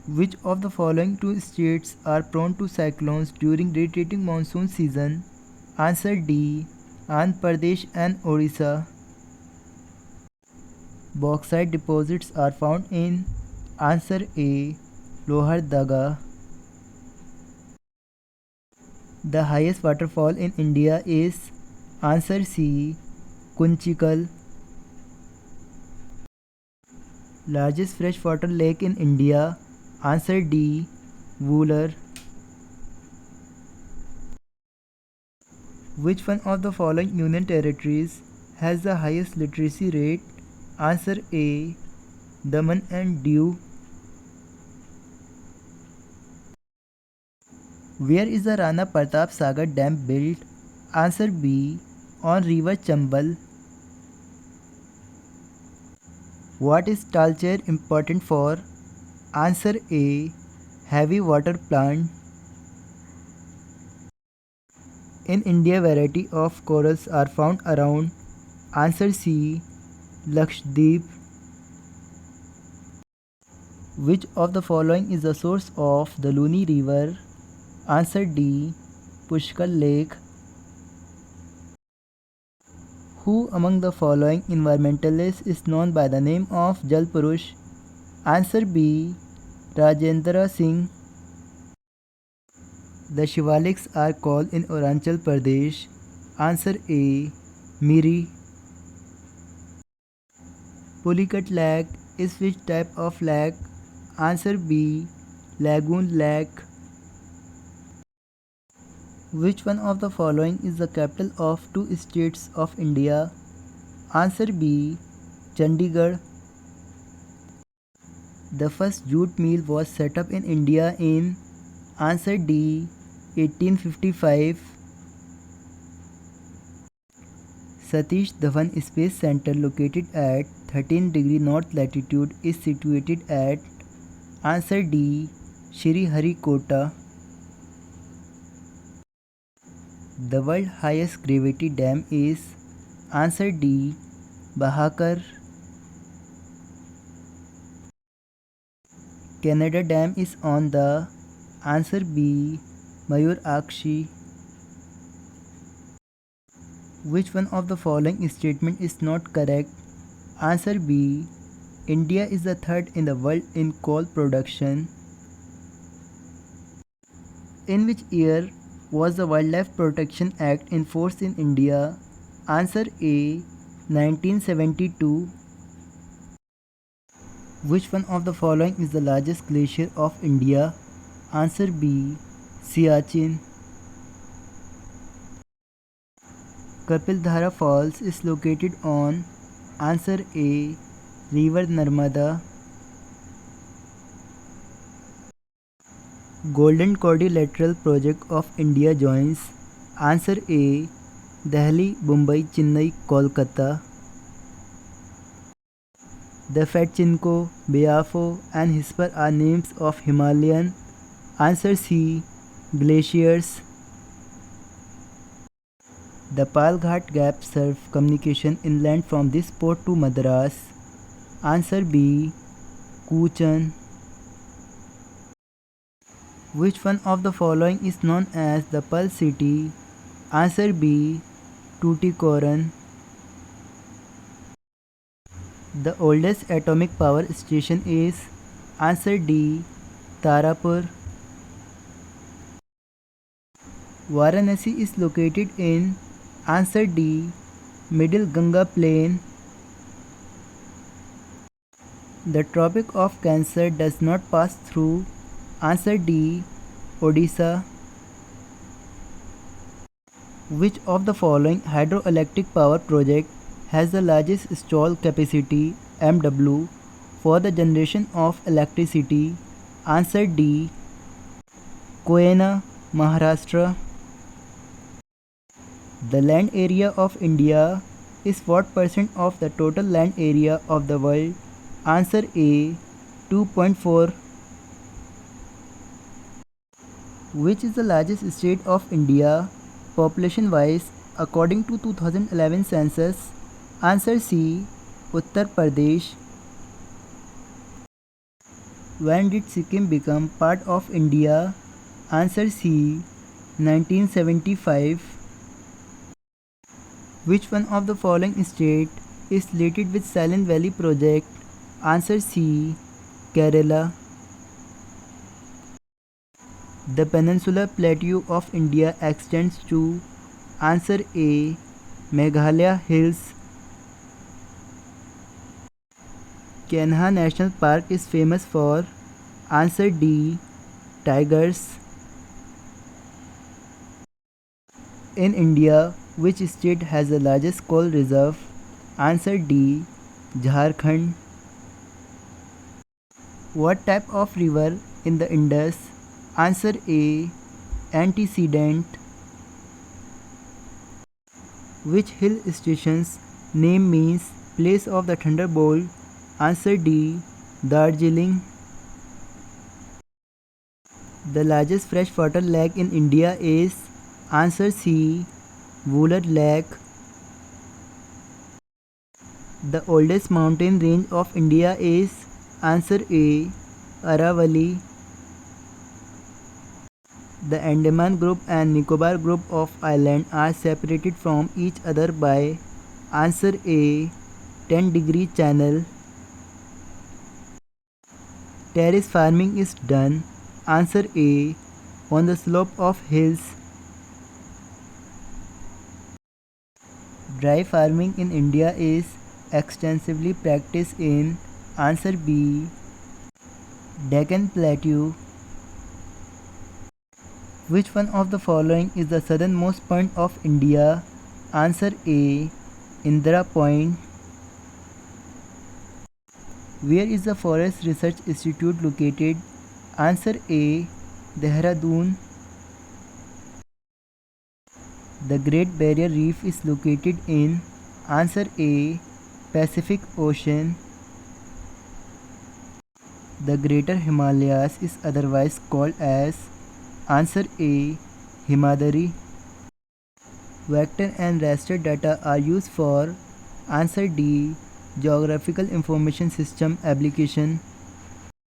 Which of the following two states are prone to cyclones during rotating monsoon season? Answer D. Andhra Pradesh and Odisha. Bauxite deposits are found in. Answer A. Lohardaga. The highest waterfall in India is. Answer C. Kunchikal. Largest freshwater lake in India. Answer D. Wooler. Which one of the following union territories has the highest literacy rate? Answer A. Daman and Diu. Where is the Rana Pratap Sagar Dam built? Answer B. On river Chambal. What is Talcher important for? Answer A. Heavy water plant. In India, variety of corals are found around. Answer C. Lakshadweep. Which of the following is the source of the Luni River? Answer D. Pushkar Lake. Who among the following environmentalists is known by the name of Jal Purush? Answer B. Rajendra Singh. The Shivaliks are called in Arunachal Pradesh. Answer A. Miri. Pulicat Lake is which type of lake? Answer B. Lagoon lake. Which one of the following is the capital of two states of India? Answer B. Chandigarh. The first jute mill was set up in India in. Answer D. 1855. Satish Dhawan Space Center located at 13° north latitude is situated at. Answer D. Sriharikota. The world's highest gravity dam is. Answer D. Bhakar. Canada Dam is on the. Answer B. Mayurakshi. Which one of the following statement is not correct? Answer B. India is the third in the world in coal production. In which year was the Wildlife Protection Act enforced in India? Answer A. 1972. Which one of the following is the largest glacier of India? Answer B. Siachen. Kapildhara Falls is located on. Answer A. River Narmada. Golden Quadrilateral Project of India joins. Answer A. Delhi, Mumbai, Chennai, Kolkata. The Fedchinko, Beafo and Hisper are names of Himalayan. Answer C. Glaciers. The Palghat Gap serves communication inland from this port to Madras. Answer B. Kuchan. Which one of the following is known as the Pearl City? Answer B. Tuticorin. The oldest atomic power station is. Answer D. Tarapur. Varanasi is located in. Answer D. Middle Ganga Plain. The Tropic of Cancer does not pass through. Answer D. Odisha. Which of the following hydroelectric power project has the largest installed capacity MW for the generation of electricity? Answer D. Koyana, Maharashtra. The land area of India is what percent of the total land area of the world? Answer A. 2.4. Which is the largest state of India population wise according to 2011 census? Answer C. Uttar Pradesh. When did Sikkim become part of India? Answer C. 1975. Which one of the following state is slated with Silent Valley project? Answer C. Kerala. The peninsular plateau of India extends to. Answer A. Meghalaya Hills. Kanha National Park is famous for. Answer D. Tigers. In India, which state has the largest coal reserve? Answer D. Jharkhand. What type of river in the Indus? Answer A. Antecedent. Which hill station's name means place of the thunderbolt? Answer D. Darjeeling. The largest freshwater lake in India is. Answer C. Wular Lake. The oldest mountain range of India is. Answer A. Aravalli. The Andaman Group and Nicobar Group of Islands are separated from each other by. Answer A. 10-degree channel. Terrace farming is done. Answer A. On the slope of hills. Dry farming in India is extensively practiced in. Answer B. Deccan Plateau. Which one of the following is the southernmost point of India? Answer A. Indira Point. Where is the Forest Research Institute located? Answer A. Dehradun. The Great Barrier Reef is located in. Answer A. Pacific Ocean. The Greater Himalayas is otherwise called as. Answer A. Himadri. Vector and raster data are used for. Answer D. Geographical Information System application.